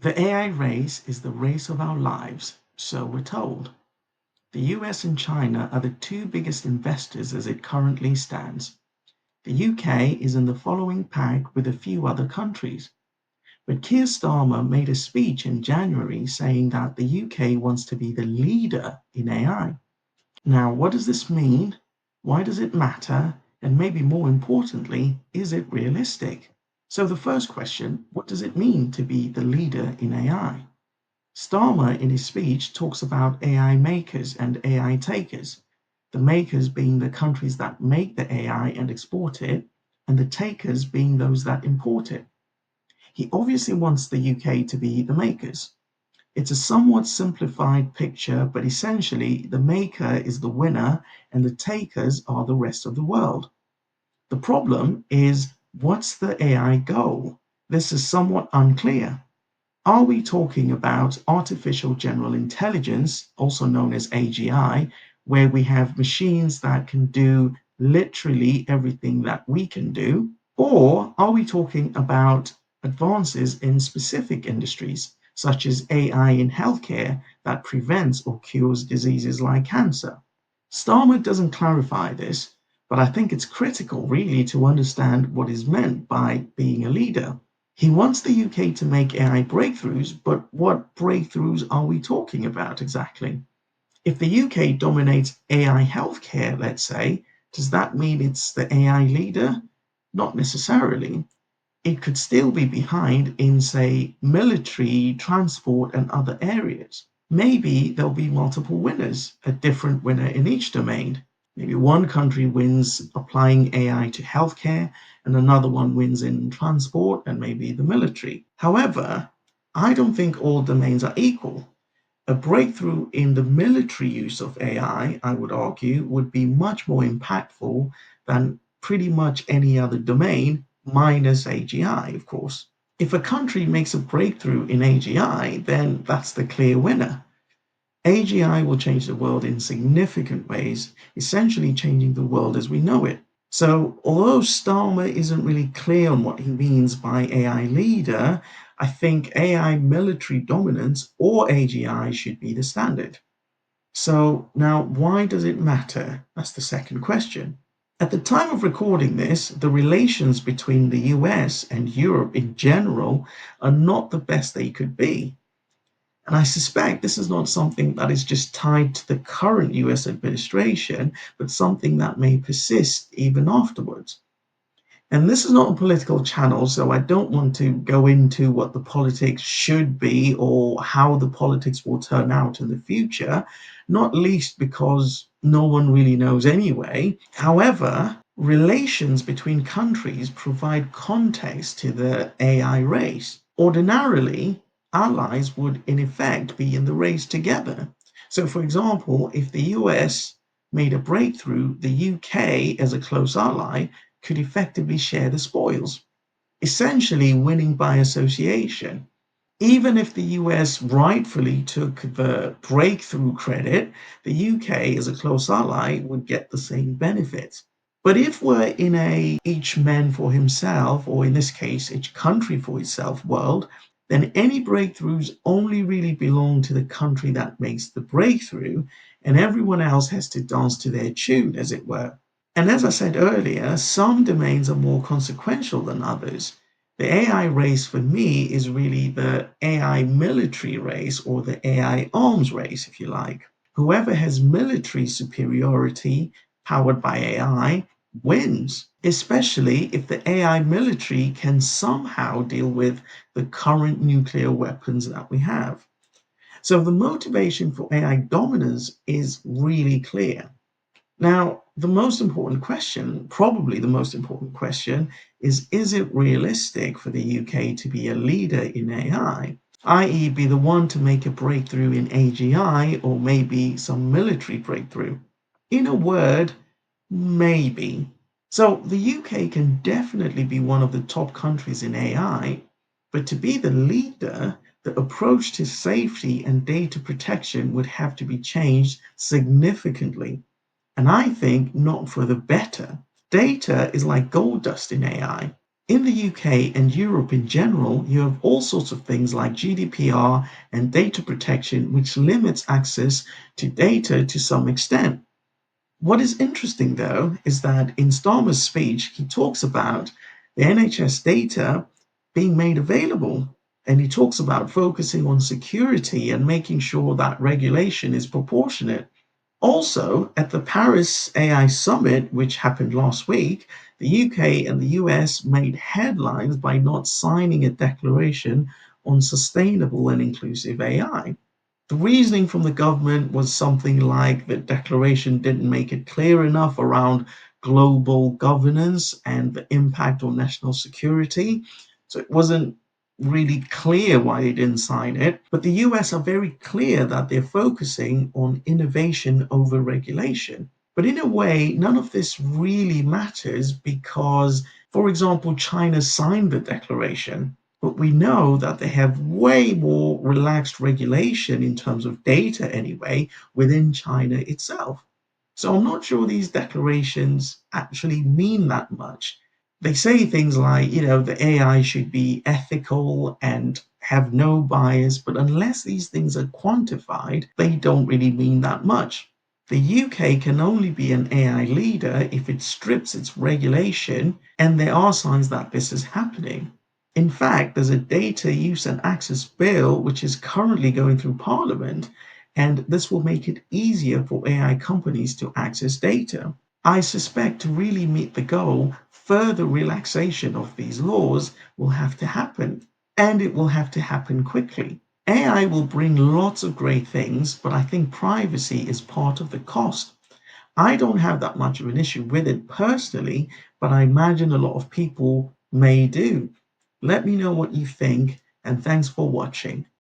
The AI race is the race of our lives, so we're told. The US and China are the two biggest investors as it currently stands. The UK is in the following pack with a few other countries. But Keir Starmer made a speech in January saying that the UK wants to be the leader in AI. Now, what does this mean? Why does it matter? And maybe more importantly, is it realistic? So, the first question, what does it mean to be the leader in AI? Starmer, in his speech, talks about AI makers and AI takers, the makers being the countries that make the AI and export it, and the takers being those that import it. He obviously wants the UK to be the makers. It's a somewhat simplified picture, but essentially, the maker is the winner and the takers are the rest of the world. The problem is, what's the AI goal? This is somewhat unclear. Are we talking about artificial general intelligence, also known as AGI, where we have machines that can do literally everything that we can do? Or are we talking about advances in specific industries, such as AI in healthcare that prevents or cures diseases like cancer? Starmer doesn't clarify this, but I think it's critical really to understand what is meant by being a leader. He wants the UK to make AI breakthroughs, but what breakthroughs are we talking about exactly? If the UK dominates AI healthcare, let's say, does that mean it's the AI leader? Not necessarily. It could still be behind in, say, military, transport, and other areas. Maybe there'll be multiple winners, a different winner in each domain. Maybe one country wins applying AI to healthcare, and another one wins in transport and maybe the military. However, I don't think all domains are equal. A breakthrough in the military use of I would argue, would be much more impactful than pretty much any other domain, minus AGI, of course. If a country makes a breakthrough in AGI, then that's the clear winner. AGI will change the world in significant ways, essentially changing the world as we know it. So, although Starmer isn't really clear on what he means by AI leader, I think AI military dominance or AGI should be the standard. So, now why does it matter? That's the second question. At the time of recording this, the relations between the US and Europe in general are not the best they could be. And I suspect this is not something that is just tied to the current US administration, but something that may persist even afterwards. And this is not a political channel, so I don't want to go into what the politics should be or how the politics will turn out in the future, not least because no one really knows anyway. However, relations between countries provide context to the AI race. Ordinarily, allies would in effect be in the race together. So, for example, if the US made a breakthrough, the UK, as a close ally, could effectively share the spoils, essentially winning by association. Even if the US rightfully took the breakthrough credit, the UK, as a close ally, would get the same benefits. But if we're in a each man for himself, or in this case, each country for itself world, then any breakthroughs only really belong to the country that makes the breakthrough, and everyone else has to dance to their tune, as it were. And as I said earlier, some domains are more consequential than others. The AI race for me is really the AI military race, or the AI arms race, if you like. Whoever has military superiority powered by AI wins, especially if the AI military can somehow deal with the current nuclear weapons that we have. So the motivation for AI dominance is really clear. Now, the most important question, probably the most important question, is it realistic for the UK to be a leader in AI, i.e., be the one to make a breakthrough in AGI or maybe some military breakthrough? In a word, maybe. So the UK can definitely be one of the top countries in AI, but to be the leader, the approach to safety and data protection would have to be changed significantly. And I think not for the better. Data is like gold dust in AI. In the UK and Europe in general, you have all sorts of things like GDPR and data protection, which limits access to data to some extent. What is interesting, though, is that in Starmer's speech, he talks about the NHS data being made available, and he talks about focusing on security and making sure that regulation is proportionate. Also, at the Paris AI Summit, which happened last week, the UK and the US made headlines by not signing a declaration on sustainable and inclusive AI. The reasoning from the government was something like the declaration didn't make it clear enough around global governance and the impact on national security. So it wasn't really clear why they didn't sign it. But the US are very clear that they're focusing on innovation over regulation. But in a way, none of this really matters because, for example, China signed the declaration, but we know that they have way more relaxed regulation in terms of data anyway within China itself. So I'm not sure these declarations actually mean that much. They say things like, the AI should be ethical and have no bias, but unless these things are quantified, they don't really mean that much. The UK can only be an AI leader if it strips its regulation, and there are signs that this is happening. In fact, there's a data use and access bill which is currently going through Parliament, and this will make it easier for AI companies to access data. I suspect to really meet the goal, further relaxation of these laws will have to happen, and it will have to happen quickly. AI will bring lots of great things, but I think privacy is part of the cost. I don't have that much of an issue with it personally, but I imagine a lot of people may do. Let me know what you think, and thanks for watching.